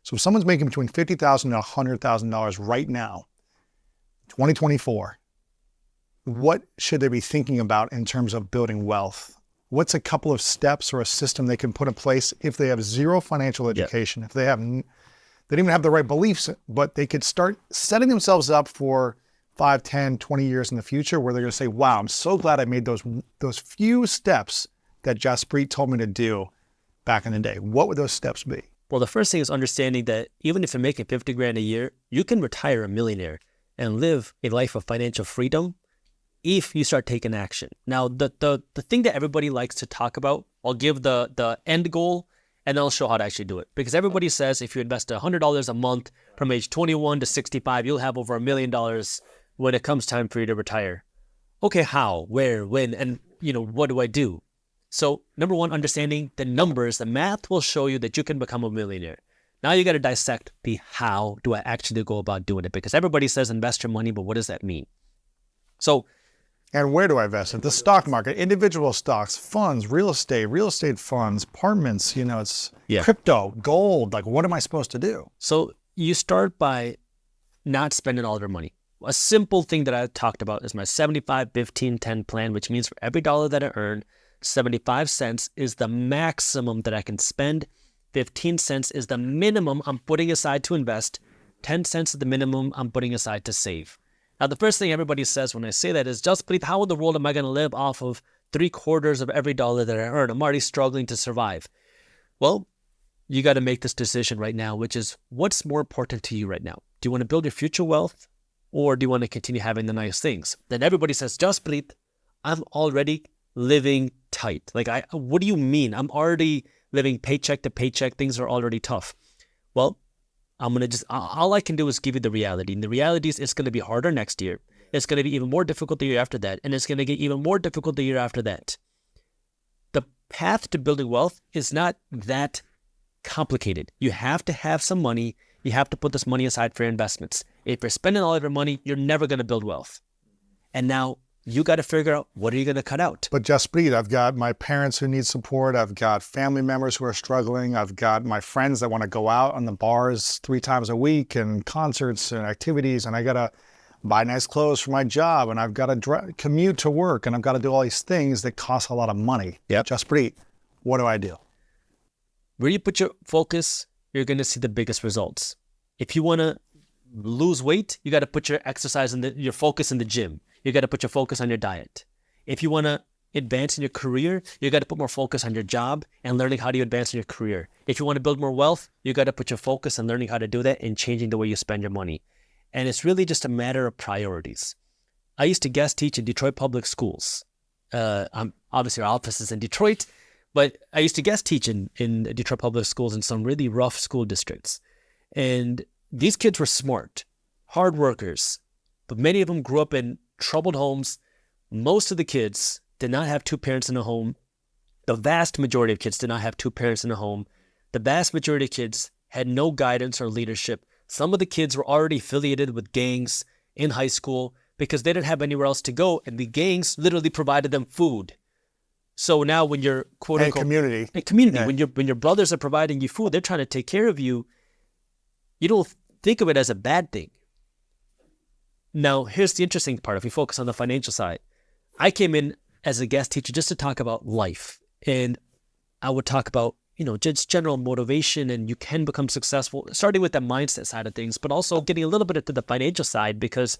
So if someone's making between $50,000 and $100,000 right now, 2024, what should they be thinking about in terms of building wealth? What's a couple of steps or a system they can put in place if they have zero financial education, if they don't even have the right beliefs, but they could start setting themselves up for 5, 10, 20 years in the future where they're going to say, wow, I'm so glad I made those few steps that Jaspreet told me to do back in the day. What would those steps be? Well, the first thing is understanding that even if you're making 50 grand a year, you can retire a millionaire and live a life of financial freedom if you start taking action. Now, the thing that everybody likes to talk about, I'll give the end goal and then I'll show how to actually do it. Because everybody says if you invest $100 a month from age 21 to 65, you'll have over $1 million when it comes time for you to retire. Okay, how, where, when, and what do I do? So number one, understanding the numbers, the math will show you that you can become a millionaire. Now you got to dissect the how do I actually go about doing it? Because everybody says invest your money, but what does that mean? And where do I invest it? The stock market, individual stocks, funds, real estate funds, apartments, it's crypto, gold. Like, what am I supposed to do? So you start by not spending all of your money. A simple thing that I talked about is my 75, 15, 10 plan, which means for every dollar that I earn, 75 cents is the maximum that I can spend. 15 cents is the minimum I'm putting aside to invest. 10 cents is the minimum I'm putting aside to save. Now, the first thing everybody says when I say that is, Jaspreet, how in the world am I going to live off of 3/4 of every dollar that I earn? I'm already struggling to survive. Well, you got to make this decision right now, which is what's more important to you right now? Do you want to build your future wealth or do you want to continue having the nice things? Then everybody says, Jaspreet, I'm already living tight. Like, what do you mean? I'm already living paycheck to paycheck. Things are already tough. Well, all I can do is give you the reality. And the reality is it's going to be harder next year. It's going to be even more difficult the year after that. And it's going to get even more difficult the year after that. The path to building wealth is not that complicated. You have to have some money. You have to put this money aside for investments. If you're spending all of your money, you're never going to build wealth. And now you got to figure out, what are you going to cut out? But Jaspreet, I've got my parents who need support. I've got family members who are struggling. I've got my friends that want to go out on the bars 3 times a week and concerts and activities. And I got to buy nice clothes for my job. And I've got to commute to work. And I've got to do all these things that cost a lot of money. Yep. Jaspreet, what do I do? Where you put your focus, you're going to see the biggest results. If you want to lose weight, you got to put your exercise and your focus in the gym. You got to put your focus on your diet. If you want to advance in your career, you got to put more focus on your job and learning how to advance in your career. If you want to build more wealth, you got to put your focus on learning how to do that and changing the way you spend your money. And it's really just a matter of priorities. I used to guest teach in Detroit public schools. Obviously, our office is in Detroit, but I used to guest teach in Detroit public schools in some really rough school districts. And these kids were smart, hard workers, but many of them grew up in troubled homes. Most of the kids did not have 2 parents in a home. The vast majority of kids did not have 2 parents in a home. The vast majority of kids had no guidance or leadership. Some of the kids were already affiliated with gangs in high school because they didn't have anywhere else to go, and the gangs literally provided them food. So now when you're quote unquote community, yeah. when your brothers are providing you food, they're trying to take care of you. You don't think of it as a bad thing. Now, here's the interesting part. If we focus on the financial side, I came in as a guest teacher just to talk about life. And I would talk about, just general motivation, and you can become successful, starting with the mindset side of things, but also getting a little bit into the financial side, because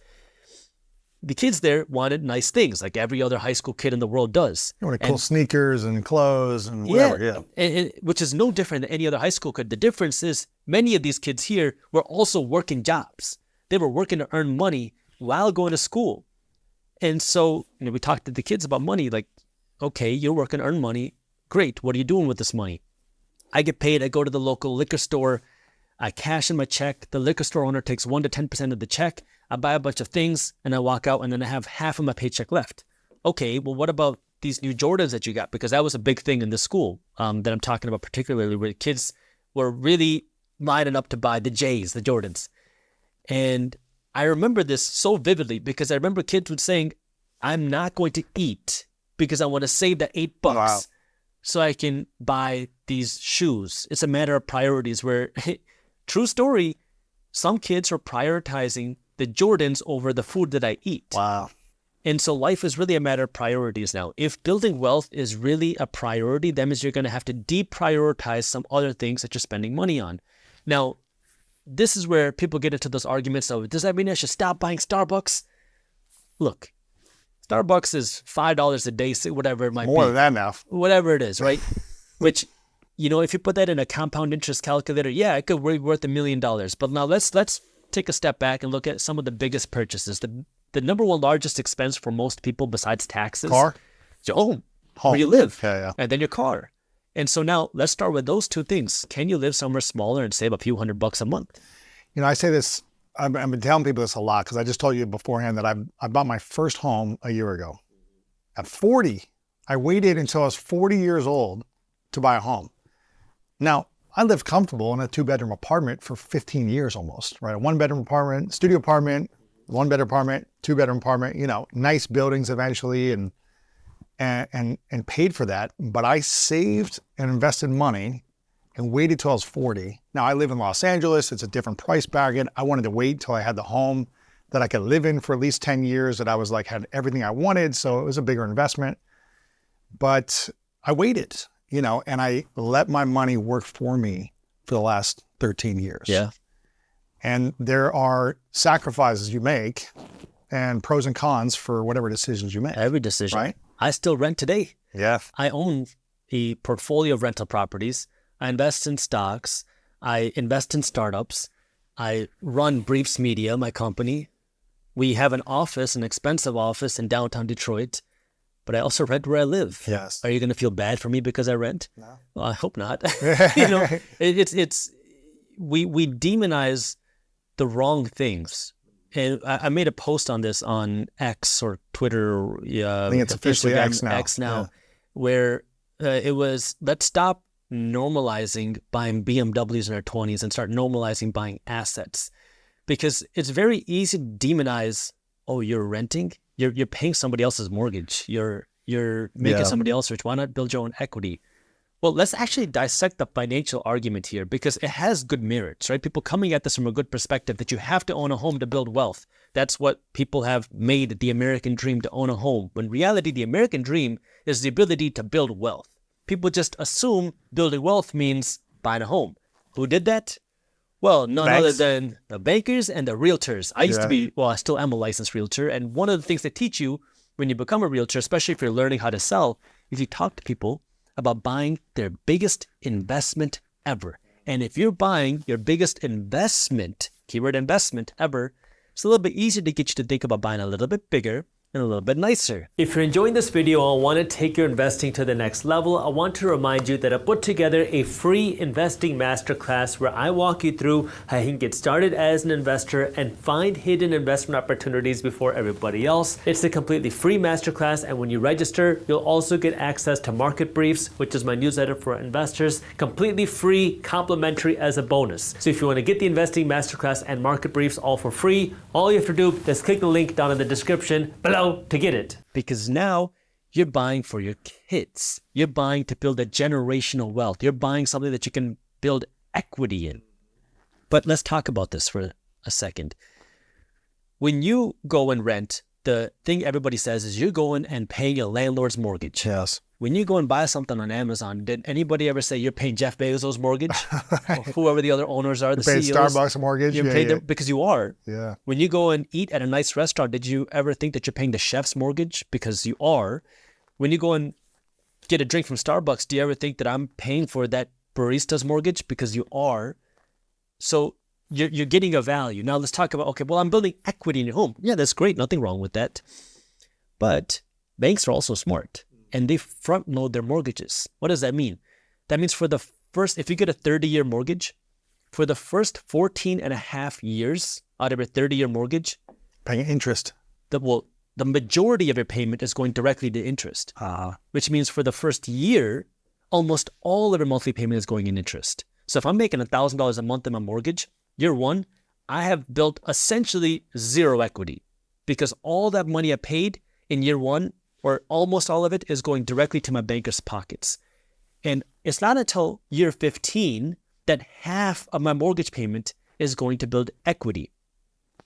the kids there wanted nice things like every other high school kid in the world does. You want cool sneakers and clothes and whatever, yeah. And which is no different than any other high school kid. The difference is many of these kids here were also working jobs. They were working to earn money while going to school. And so, we talked to the kids about money, like, okay, you're working to earn money. Great. What are you doing with this money? I get paid. I go to the local liquor store. I cash in my check. The liquor store owner takes 1 to 10% of the check. I buy a bunch of things and I walk out, and then I have half of my paycheck left. Okay, well, what about these new Jordans that you got? Because that was a big thing in the school that I'm talking about, particularly where kids were really lining up to buy the J's, the Jordans. And I remember this so vividly because I remember kids would saying, I'm not going to eat because I want to save that $8 so I can buy these shoes. It's a matter of priorities where True story. Some kids are prioritizing the Jordans over the food that I eat. Wow. And so life is really a matter of priorities now. If building wealth is really a priority, that means you're going to have to deprioritize some other things that you're spending money on. Now, this is where people get into those arguments of, does that mean I should stop buying Starbucks? Look, Starbucks is $5 a day, whatever it might be. More than that now. Whatever it is, right? Which, you know, if you put that in a compound interest calculator, yeah, it could be worth $1 million. But now let's take a step back and look at some of the biggest purchases. The number one largest expense for most people besides taxes. Car? Your home. Home. Where you live. Yeah. And then your car. And so now let's start with those two things. Can you live somewhere smaller and save a few $100 a month? You know, I say this, I've been telling people this a lot because I just told you beforehand that I bought my first home a year ago. At 40, I waited until I was 40 years old to buy a home. Now, I lived comfortable in a 2-bedroom apartment for 15 years almost, right? A 1-bedroom apartment, studio apartment, 1-bedroom apartment, 2-bedroom apartment, you know, nice buildings eventually and paid for that. But I saved and invested money and waited till I was 40. Now I live in Los Angeles. It's a different price bracket. I wanted to wait till I had the home that I could live in for at least 10 years, that I was like, had everything I wanted. So it was a bigger investment, but I waited, you know, and I let my money work for me for the last 13 years. Yeah. And there are sacrifices you make and pros and cons for whatever decisions you make. Every decision. Right? I still rent today. Yeah. I own a portfolio of rental properties. I invest in stocks. I invest in startups. I run Briefs Media, my company. We have an office, an expensive office in downtown Detroit, but I also rent where I live. Yes. Are you going to feel bad for me because I rent? No. Well, I hope not. You know, we demonize the wrong things. And I made a post on this on X or Twitter. I think it's officially Instagram, X now. Yeah. Where it was, let's stop normalizing buying BMWs in our 20s and start normalizing buying assets. Because it's very easy to demonize, oh, you're renting? You're paying somebody else's mortgage. You're making somebody else rich. Why not build your own equity? Well, let's actually dissect the financial argument here because it has good merits, right? People coming at this from a good perspective that you have to own a home to build wealth. That's what people have made the American dream, to own a home. When in reality, the American dream is the ability to build wealth. People just assume building wealth means buying a home. Who did that? Well, none other than the bankers and the realtors. I used to be, well, I still am a licensed realtor. And one of the things they teach you when you become a realtor, especially if you're learning how to sell, is you talk to people about buying their biggest investment ever. And if you're buying your biggest investment, keyword investment ever, it's a little bit easier to get you to think about buying a little bit bigger and a little bit nicer. If you're enjoying this video and want to take your investing to the next level, I want to remind you that I put together a free investing masterclass where I walk you through how you can get started as an investor and find hidden investment opportunities before everybody else. It's a completely free masterclass, and when you register, you'll also get access to Market Briefs, which is my newsletter for investors, completely free, complimentary as a bonus. So if you want to get the investing masterclass and Market Briefs all for free, all you have to do is click the link down in the description below to get it. Because now you're buying for your kids. You're buying to build a generational wealth. You're buying something that you can build equity in. But let's talk about this for a second. When you go and rent, the thing everybody says is you're going and paying a landlord's mortgage. Yes. When you go and buy something on Amazon, did anybody ever say you're paying Jeff Bezos' mortgage? Or whoever the other owners are, the CEOs? Starbucks mortgage? You're paying them because you are. Yeah. When you go and eat at a nice restaurant, did you ever think that you're paying the chef's mortgage? Because you are. When you go and get a drink from Starbucks, do you ever think that I'm paying for that barista's mortgage? Because you are. So you're getting a value. Now let's talk about, okay, well, I'm building equity in your home. Yeah, that's great. Nothing wrong with that. But banks are also smart. And they front load their mortgages. What does that mean? That means for the first, if you get a 30-year mortgage, for the first 14 and a half years out of your 30-year mortgage, Paying interest. the majority of your payment is going directly to interest, which means for the first year, almost all of your monthly payment is going in interest. So if I'm making $1,000 a month in my mortgage, year one, I have built essentially zero equity because all that money I paid in year one, or almost all of it, is going directly to my banker's pockets. And it's not until year 15 that half of my mortgage payment is going to build equity.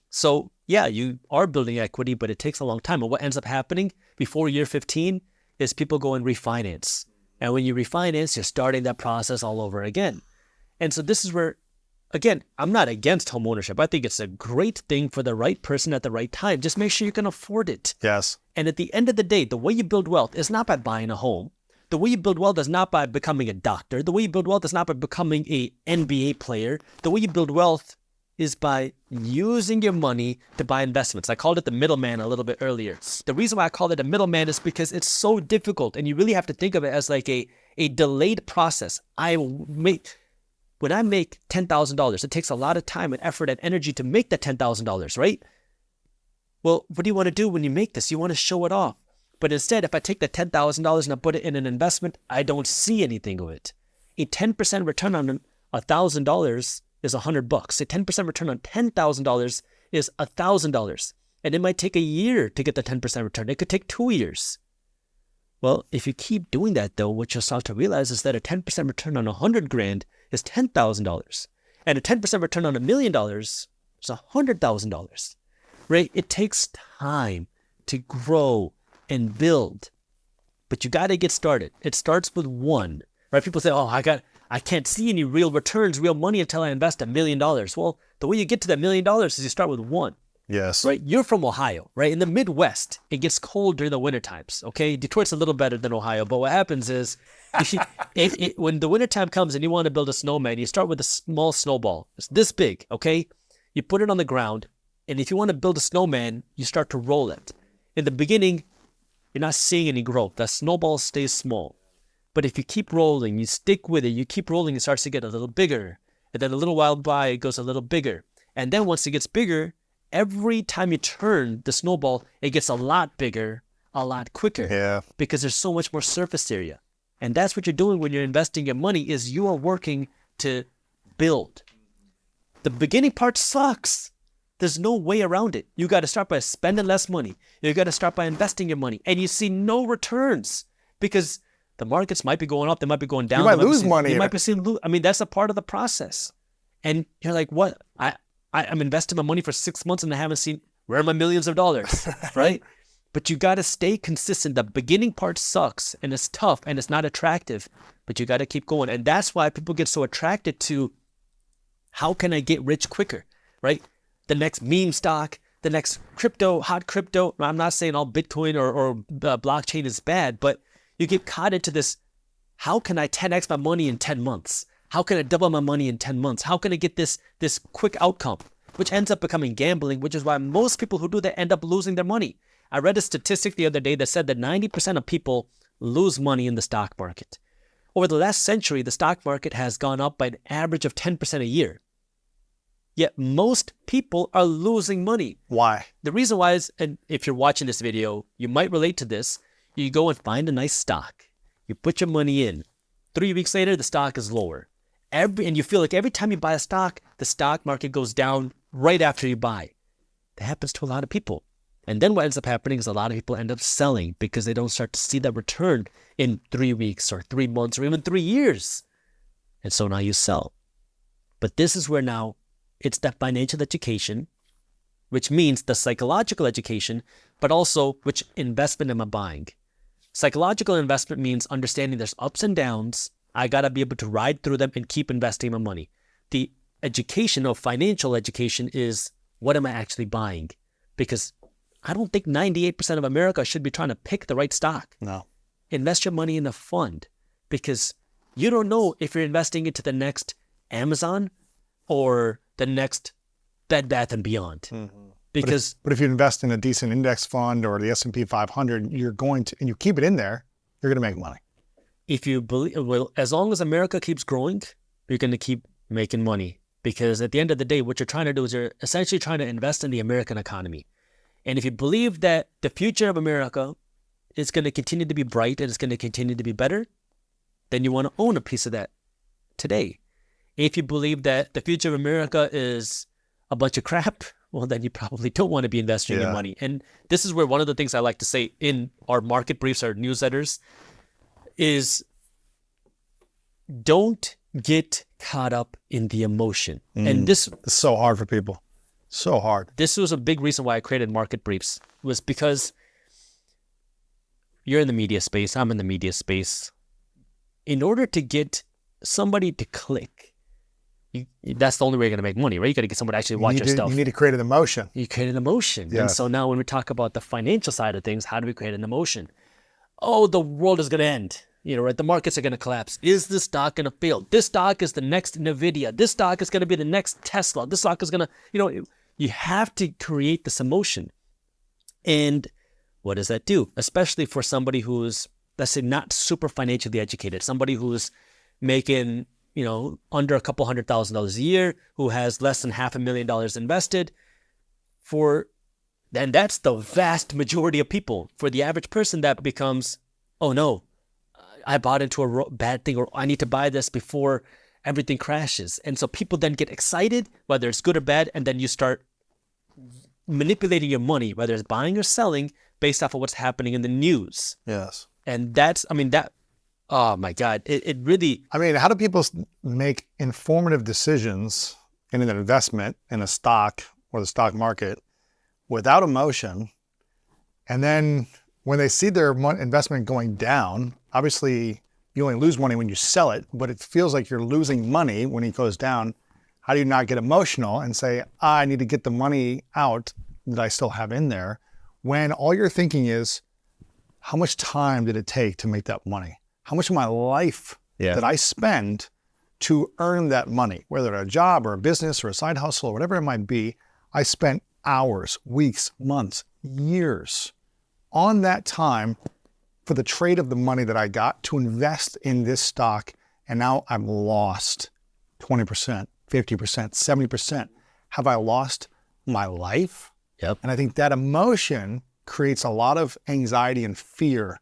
So yeah, you are building equity, but it takes a long time. And what ends up happening before year 15 is people go and refinance. And when you refinance, you're starting that process all over again. And so this is where, again, I'm not against home ownership. I think it's a great thing for the right person at the right time. Just make sure you can afford it. Yes. And at the end of the day, the way you build wealth is not by buying a home. The way you build wealth is not by becoming a doctor. The way you build wealth is not by becoming an NBA player. The way you build wealth is by using your money to buy investments. I called it the middleman a little bit earlier. The reason why I call it a middleman is because it's so difficult, and you really have to think of it as like a delayed process. When I make $10,000, it takes a lot of time and effort and energy to make that $10,000, right? Well, what do you want to do when you make this? You want to show it off. But instead, if I take the $10,000 and I put it in an investment, I don't see anything of it. A 10% return on $1,000 is $100. A 10% return on $10,000 is $1,000. And it might take a year to get the 10% return. It could take 2 years. Well, if you keep doing that, though, what you'll start to realize is that a 10% return on $100,000 is $10,000. And a 10% return on $1 million is $100,000. Right? It takes time to grow and build, but you got to get started. It starts with one, right? People say, oh, I can't see any real returns, real money until I invest $1 million. Well, the way you get to that $1 million is you start with one. Yes. Right? You're from Ohio, right? In the Midwest, it gets cold during the winter times, okay? Detroit's a little better than Ohio, but what happens is when the wintertime comes and you want to build a snowman, you start with a small snowball. It's this big, okay? You put it on the ground, and if you want to build a snowman, you start to roll it. In the beginning, you're not seeing any growth. That snowball stays small. But if you keep rolling, you stick with it, you keep rolling, it starts to get a little bigger. And then a little while by, it goes a little bigger. And then once it gets bigger, every time you turn the snowball, it gets a lot bigger, a lot quicker. Yeah. Because there's so much more surface area. And that's what you're doing when you're investing your money, is you are working to build. The beginning part sucks. There's no way around it. You got to start by spending less money. You got to start by investing your money. And you see no returns because the markets might be going up. They might be going down. You might lose money. You might be seeing, I mean, that's a part of the process. And you're like, what? I'm investing my money for 6 months and I haven't seen, where are my millions of dollars, right? But you got to stay consistent. The beginning part sucks and it's tough and it's not attractive, but you got to keep going. And that's why people get so attracted to, how can I get rich quicker, right? The next meme stock, the next crypto, hot crypto. I'm not saying all Bitcoin or blockchain is bad, but you get caught into this, how can I 10x my money in 10 months? How can I double my money in 10 months? How can I get this quick outcome? Which ends up becoming gambling, which is why most people who do that end up losing their money. I read a statistic the other day that said that 90% of people lose money in the stock market. Over the last century, the stock market has gone up by an average of 10% a year. Yet most people are losing money. Why? The reason why is, and if you're watching this video, you might relate to this. You go and find a nice stock. You put your money in. 3 weeks later, the stock is lower. And you feel like every time you buy a stock, the stock market goes down right after you buy. That happens to a lot of people. And then what ends up happening is a lot of people end up selling because they don't start to see that return in 3 weeks or 3 months or even 3 years. And so now you sell. But this is where now it's that financial education, which means the psychological education, but also which investment am I buying? Psychological investment means understanding there's ups and downs. I got to be able to ride through them and keep investing my money. The education of financial education is, what am I actually buying? Because I don't think 98% of America should be trying to pick the right stock. No. Invest your money in a fund because you don't know if you're investing into the next Amazon or the next Bed Bath & Beyond. Mm-hmm. Because but if you invest in a decent index fund or the S&P 500, you're going to, and you keep it in there, you're going to make money. If you believe, well, as long as America keeps growing, you're going to keep making money. Because at the end of the day, what you're trying to do is you're essentially trying to invest in the American economy. And if you believe that the future of America is going to continue to be bright and it's going to continue to be better, then you want to own a piece of that today. If you believe that the future of America is a bunch of crap, well, then you probably don't want to be investing your money. And this is where one of the things I like to say in our market briefs, our newsletters, is don't get caught up in the emotion. And this It's so hard for people. So hard. this was a big reason why I created Market Briefs, was because you're in the media space, I'm in the media space. In order to get somebody to click, that's the only way you're going to make money, right? You got to get someone to actually watch your stuff. You need to create an emotion. You create an emotion. And Yes. so now when we talk about the financial side of things, how do we create an emotion? Oh, the world is going to end. Right? The markets are going to collapse. Is this stock going to fail? This stock is the next NVIDIA. This stock is going to be the next Tesla. This stock is going to, you have to create this emotion. And what does that do? Especially for somebody who's, let's say, not super financially educated, somebody who's making, under a couple $100,000 a year, who has less than $500,000 invested. And that's the vast majority of people. For the average person, that becomes, oh no, I bought into a bad thing, or I need to buy this before everything crashes. And so people then get excited, whether it's good or bad, and then you start manipulating your money, whether it's buying or selling, based off of what's happening in the news. Yes. And oh my God, it really... How do people make informative decisions in an investment in a stock or the stock market without emotion? And then when they see their investment going down, obviously you only lose money when you sell it, but it feels like you're losing money when it goes down. How do you not get emotional and say, I need to get the money out that I still have in there, when all you're thinking is, how much time did it take to make that money? How much of my life did I spend to earn that money? Whether it's a job or a business or a side hustle or whatever it might be, I spent hours, weeks, months, years on that time for the trade of the money that I got to invest in this stock. And now I'm lost 20%, 50%, 70%. Have I lost my life? Yep. And I think that emotion creates a lot of anxiety and fear,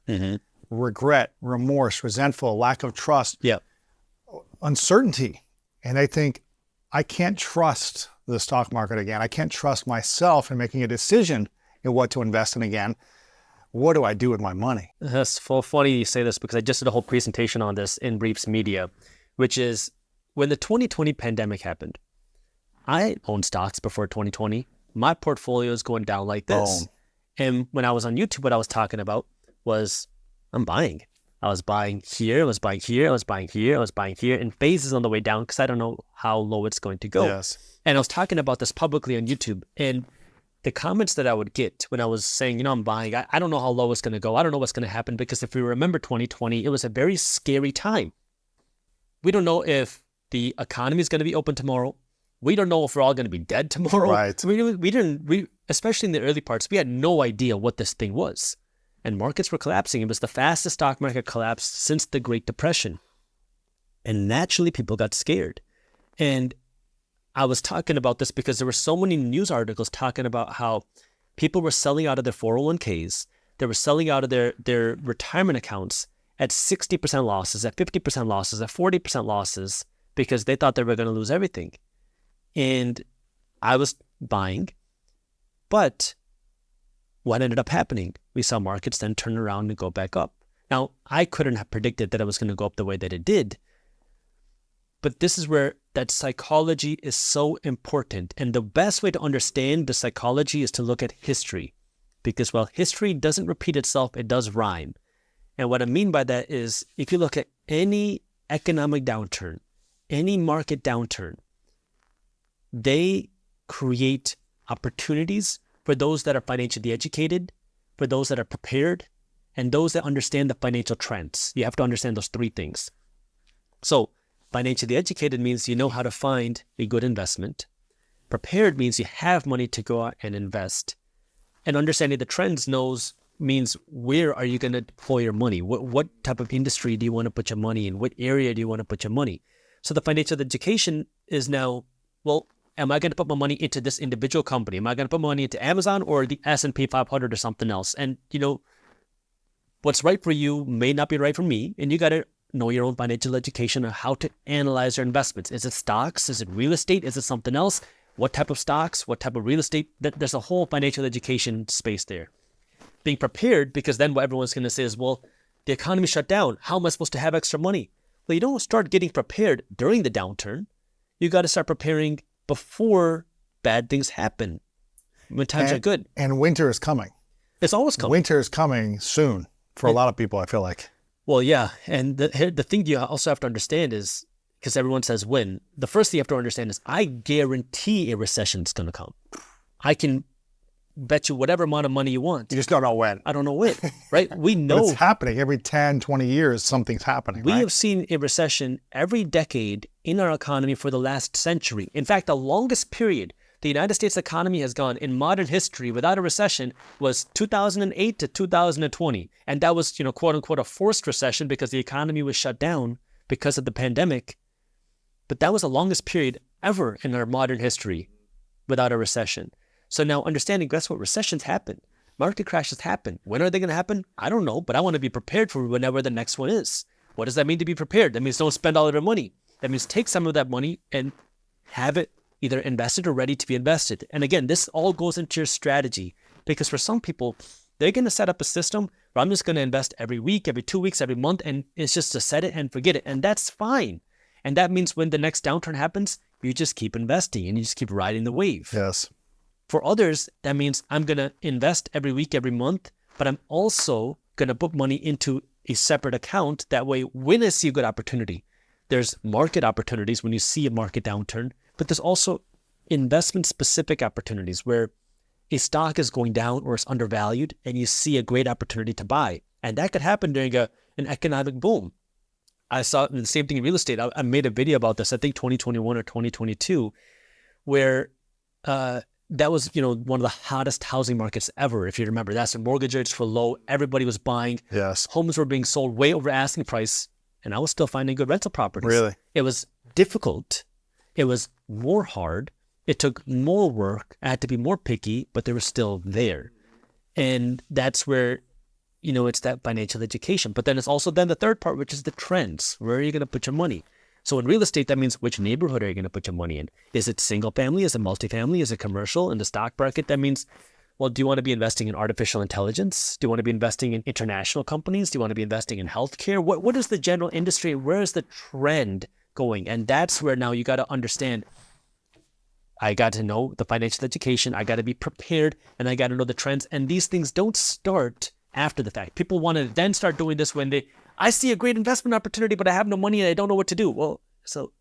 regret, remorse, resentful, lack of trust, uncertainty. And I think I can't trust the stock market again. I can't trust myself in making a decision in what to invest in again. What do I do with my money? That's funny you say this, because I just did a whole presentation on this in Briefs Media, which is when the 2020 pandemic happened, I owned stocks before 2020. My portfolio is going down like this. Boom. And when I was on YouTube, what I was talking about was I'm buying. I was buying here, I was buying here, I was buying here, I was buying here, in phases on the way down, because I don't know how low it's going to go. Yes. And I was talking about this publicly on YouTube. And the comments that I would get when I was saying, I'm buying, I don't know how low it's going to go. I don't know what's going to happen, because if we remember 2020, it was a very scary time. We don't know if the economy is going to be open tomorrow. We don't know if we're all going to be dead tomorrow. Right. We especially in the early parts, we had no idea what this thing was. And markets were collapsing. It was the fastest stock market collapse since the Great Depression. And naturally, people got scared. And I was talking about this because there were so many news articles talking about how people were selling out of their 401ks. They were selling out of their retirement accounts at 60% losses, at 50% losses, at 40% losses, because they thought they were going to lose everything. And I was buying, but what ended up happening? We saw markets then turn around and go back up. Now, I couldn't have predicted that it was going to go up the way that it did. But this is where that psychology is so important. And the best way to understand the psychology is to look at history. Because while history doesn't repeat itself, it does rhyme. And what I mean by that is, if you look at any economic downturn, any market downturn, they create opportunities for those that are financially educated, for those that are prepared, and those that understand the financial trends. You have to understand those three things. So financially educated means you know how to find a good investment. Prepared means you have money to go out and invest. And understanding the trends means where are you going to deploy your money? What type of industry do you want to put your money in? What area do you want to put your money? So the financial education is now, well, am I going to put my money into this individual company? Am I going to put money into Amazon or the S&P 500 or something else? And, what's right for you may not be right for me. And you got to know your own financial education on how to analyze your investments. Is it stocks? Is it real estate? Is it something else? What type of stocks? What type of real estate? There's a whole financial education space there. Being prepared, because then what everyone's going to say is, well, the economy shut down. How am I supposed to have extra money? Well, you don't start getting prepared during the downturn. You got to start preparing before bad things happen, when times are good. And winter is coming. It's always coming. Winter is coming soon for a lot of people, I feel like. Well, yeah. And the thing you also have to understand is, because everyone says when, the first thing you have to understand is I guarantee a recession is going to come. I can bet you whatever amount of money you want. You just don't know when. I don't know when, right? We know. But it's happening. Every 10, 20 years, something's happening, We right? have seen a recession every decade in our economy for the last century. In fact, the longest period the United States economy has gone in modern history without a recession was 2008 to 2020. And that was, quote unquote, a forced recession because the economy was shut down because of the pandemic. But that was the longest period ever in our modern history without a recession. So now understanding, guess what? Recessions happen. Market crashes happen. When are they going to happen? I don't know, but I want to be prepared for whenever the next one is. What does that mean to be prepared? That means don't spend all of your money. That means take some of that money and have it either invested or ready to be invested. And again, this all goes into your strategy, because for some people, they're going to set up a system where I'm just going to invest every week, every 2 weeks, every month, and it's just to set it and forget it. And that's fine. And that means when the next downturn happens, you just keep investing and you just keep riding the wave. Yes. For others, that means I'm going to invest every week, every month, but I'm also going to put money into a separate account. That way, when I see a good opportunity, there's market opportunities when you see a market downturn, but there's also investment-specific opportunities where a stock is going down or it's undervalued and you see a great opportunity to buy. And that could happen during an economic boom. I saw the same thing in real estate. I made a video about this, I think 2021 or 2022, where that was, one of the hottest housing markets ever. If you remember, that's when mortgage rates were low. Everybody was buying. Yes. Homes were being sold way over asking price. And I was still finding good rental properties. Really? It was difficult. It was more hard. It took more work. I had to be more picky, but they were still there. And that's where, it's that financial education. But then it's also then the third part, which is the trends. Where are you going to put your money? So in real estate, that means which neighborhood are you going to put your money in? Is it single family? Is it multifamily? Is it commercial? In the stock market, that means, well, do you want to be investing in artificial intelligence? Do you want to be investing in international companies? Do you want to be investing in healthcare? What is the general industry? Where is the trend going? And that's where now you got to understand, I got to know the financial education. I got to be prepared, and I got to know the trends. And these things don't start after the fact. People want to then start doing this when I see a great investment opportunity, but I have no money and I don't know what to do. Well, so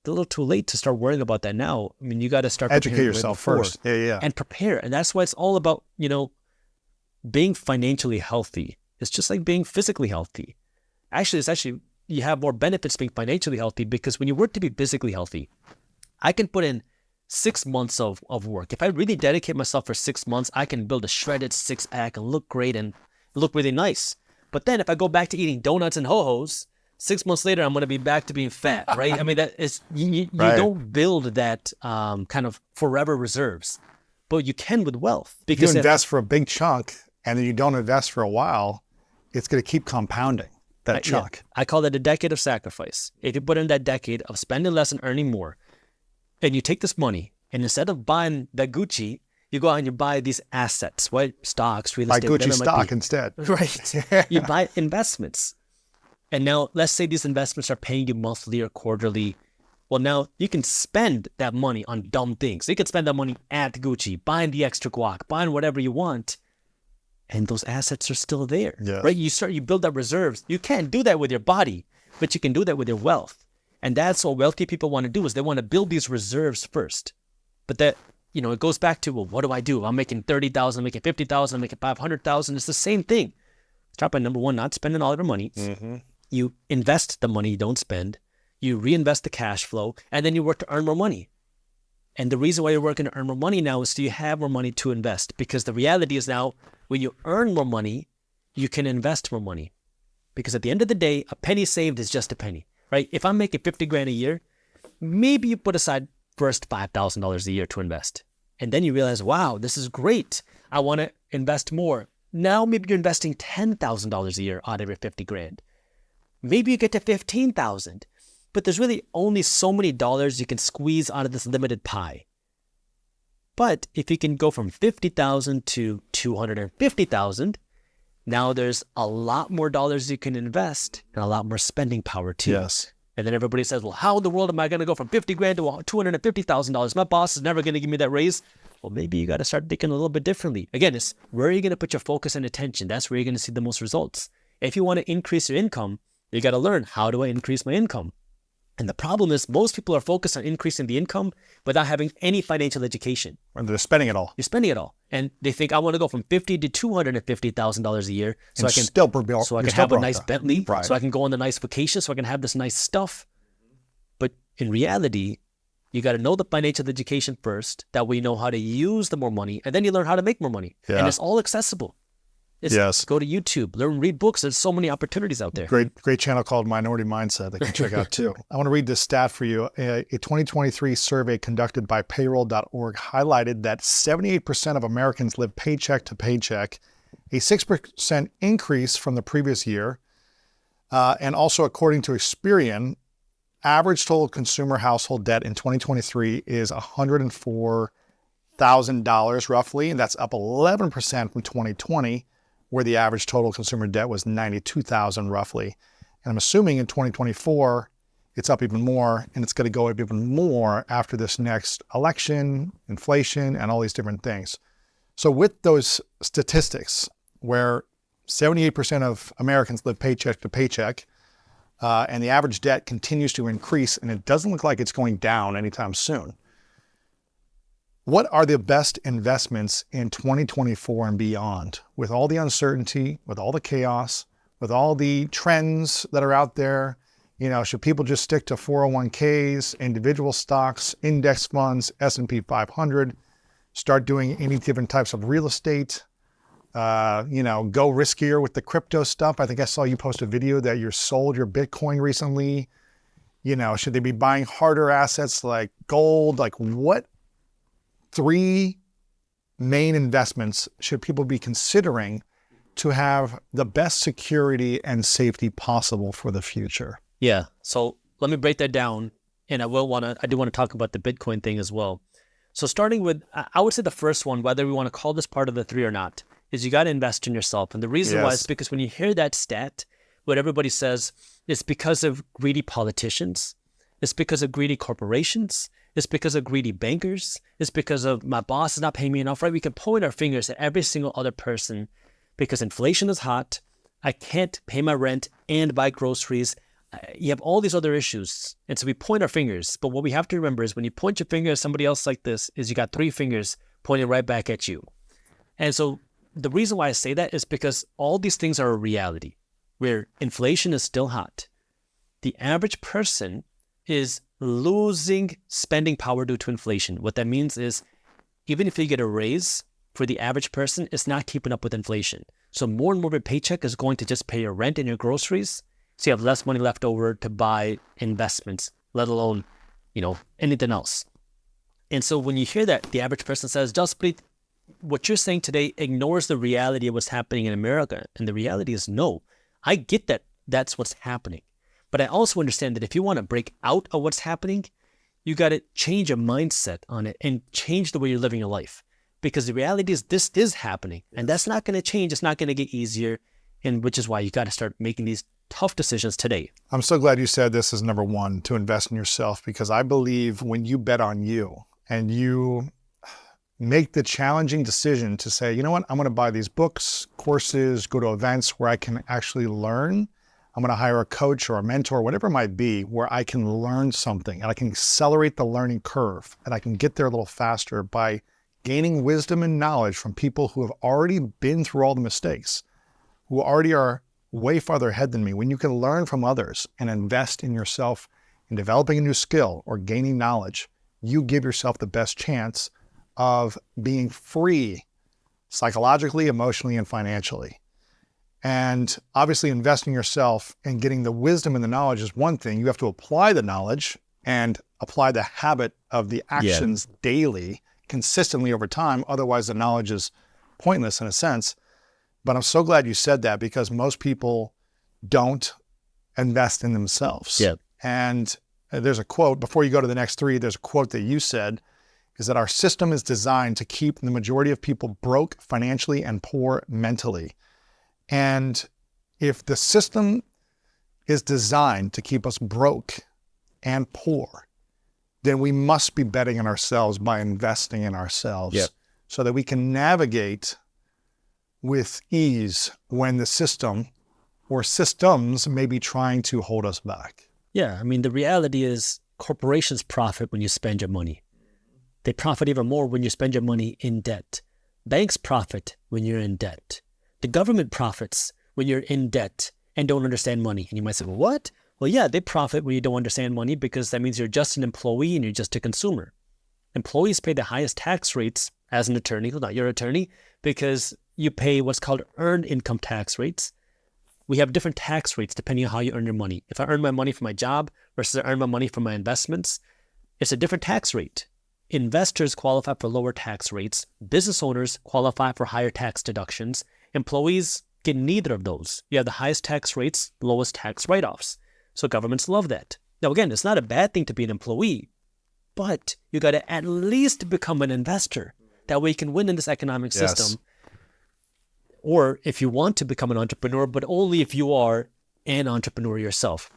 it's a little too late to start worrying about that now. I mean, you got to start educate yourself first. Yeah. And prepare. And that's why it's all about, being financially healthy. It's just like being physically healthy. Actually, you have more benefits being financially healthy, because when you work to be physically healthy, I can put in 6 months of work. If I really dedicate myself for 6 months, I can build a shredded six-pack and look great and look really nice. But then if I go back to eating donuts and ho-hos, 6 months later, I'm going to be back to being fat, right? I mean, that is, you Right. don't build that kind of forever reserves, but you can with wealth. If you invest for a big chunk and then you don't invest for a while, it's going to keep compounding that chunk. Yeah, I call that a decade of sacrifice. If you put in that decade of spending less and earning more, and you take this money, and instead of buying that Gucci, you go out and you buy these assets, right? Stocks, real Buy estate, Gucci whatever it might stock be. instead. Right. You buy investments. And now let's say these investments are paying you monthly or quarterly. Well, now you can spend that money on dumb things. You can spend that money at Gucci, buying the extra guac, buying whatever you want. And those assets are still there, Yes. right? You build up reserves. You can't do that with your body, but you can do that with your wealth. And that's what wealthy people want to do, is they want to build these reserves first. But that, it goes back to, well, what do? I'm making 30,000, I'm making 50,000, I'm making 500,000. It's the same thing. Start by number one, not spending all of your money. Mm-hmm. You invest the money you don't spend. You reinvest the cash flow, and then you work to earn more money. And the reason why you're working to earn more money now is so you have more money to invest. Because the reality is now, when you earn more money, you can invest more money. Because at the end of the day, a penny saved is just a penny, right? If I'm making 50 grand a year, maybe you put aside first $5,000 a year to invest. And then you realize, wow, this is great. I want to invest more. Now maybe you're investing $10,000 a year out of your 50 grand. Maybe you get to 15,000, but there's really only so many dollars you can squeeze out of this limited pie. But if you can go from 50,000 to 250,000, Now there's a lot more dollars you can invest and a lot more spending power too. Yes. And then everybody says, well, how in the world am I going to go from 50 grand to $250,000? My boss is never going to give me that raise. Well, maybe you got to start thinking a little bit differently. Again, it's where are you going to put your focus and attention? That's where you're going to see the most results. If you want to increase your income, you got to learn, how do I increase my income? And the problem is most people are focused on increasing the income without having any financial education. And they're spending it all. You're spending it all. And they think I want to go from $50,000 to $250,000 a year so I can have a nice Bentley, right. so I can go on the nice vacation, so I can have this nice stuff. But in reality, you got to know the financial education first. That way you know how to use the more money, and then you learn how to make more money. Yeah. And it's all accessible. Yes. Go to YouTube, read books. There's so many opportunities out there. Great channel called Minority Mindset that you can check out too. I want to read this stat for you. A 2023 survey conducted by payroll.org highlighted that 78% of Americans live paycheck to paycheck, a 6% increase from the previous year. And also according to Experian, average total consumer household debt in 2023 is $104,000 roughly, and that's up 11% from 2020. Where the average total consumer debt was $92,000 roughly. And I'm assuming in 2024, it's up even more, and it's going to go up even more after this next election, inflation, and all these different things. So with those statistics, where 78% of Americans live paycheck to paycheck, and the average debt continues to increase, and it doesn't look like it's going down anytime soon. What are the best investments in 2024 and beyond? With all the uncertainty, with all the chaos, with all the trends that are out there, should people just stick to 401ks, individual stocks, index funds, S&P 500, start doing any different types of real estate, go riskier with the crypto stuff? I think I saw you post a video that you sold your Bitcoin recently. Should they be buying harder assets like gold? Like what 3 main investments should people be considering to have the best security and safety possible for the future? Yeah. So let me break that down. And I do want to talk about the Bitcoin thing as well. So starting with, I would say the first one, whether we want to call this part of the 3 or not, is you got to invest in yourself. And the reason why is because when you hear that stat, what everybody says, it's because of greedy politicians. It's because of greedy corporations. It's because of greedy bankers. It's because of my boss is not paying me enough, right? We can point our fingers at every single other person because inflation is hot. I can't pay my rent and buy groceries. You have all these other issues. And so we point our fingers. But what we have to remember is when you point your finger at somebody else like this, is you got 3 fingers pointing right back at you. And so the reason why I say that is because all these things are a reality where inflation is still hot. The average person is losing spending power due to inflation. What that means is even if you get a raise, for the average person, it's not keeping up with inflation. So more and more of your paycheck is going to just pay your rent and your groceries. So you have less money left over to buy investments, let alone, anything else. And so when you hear that, the average person says, Jaspreet, what you're saying today ignores the reality of what's happening in America. And the reality is no. I get that that's what's happening. But I also understand that if you want to break out of what's happening, you got to change your mindset on it and change the way you're living your life. Because the reality is this is happening and that's not going to change. It's not going to get easier. And which is why you got to start making these tough decisions today. I'm so glad you said this is number 1, to invest in yourself, because I believe when you bet on you and you make the challenging decision to say, you know what, I'm going to buy these books, courses, go to events where I can actually learn. I'm going to hire a coach or a mentor, whatever it might be, where I can learn something and I can accelerate the learning curve and I can get there a little faster by gaining wisdom and knowledge from people who have already been through all the mistakes, who already are way farther ahead than me. When you can learn from others and invest in yourself in developing a new skill or gaining knowledge, you give yourself the best chance of being free psychologically, emotionally, and financially. And obviously investing in yourself and getting the wisdom and the knowledge is one thing. You have to apply the knowledge and apply the habit of the actions daily, consistently over time. Otherwise, the knowledge is pointless in a sense. But I'm so glad you said that, because most people don't invest in themselves. Yeah. And there's a quote, before you go to the next 3, there's a quote that you said, is that our system is designed to keep the majority of people broke financially and poor mentally. And if the system is designed to keep us broke and poor, then we must be betting on ourselves by investing in ourselves. Yep. So that we can navigate with ease when the system or systems may be trying to hold us back. Yeah, I mean, the reality is corporations profit when you spend your money. They profit even more when you spend your money in debt. Banks profit when you're in debt. The government profits when you're in debt and don't understand money. And you might say, well, what? Well, yeah, they profit when you don't understand money because that means you're just an employee and you're just a consumer. Employees pay the highest tax rates as an attorney, well, not your attorney, because you pay what's called earned income tax rates. We have different tax rates depending on how you earn your money. If I earn my money from my job versus I earn my money from my investments, it's a different tax rate. Investors qualify for lower tax rates. Business owners qualify for higher tax deductions. Employees get neither of those. You have the highest tax rates, lowest tax write-offs. So governments love that. Now, again, it's not a bad thing to be an employee, but you got to at least become an investor. That way you can win in this economic system. Or if you want to become an entrepreneur, but only if you are an entrepreneur yourself.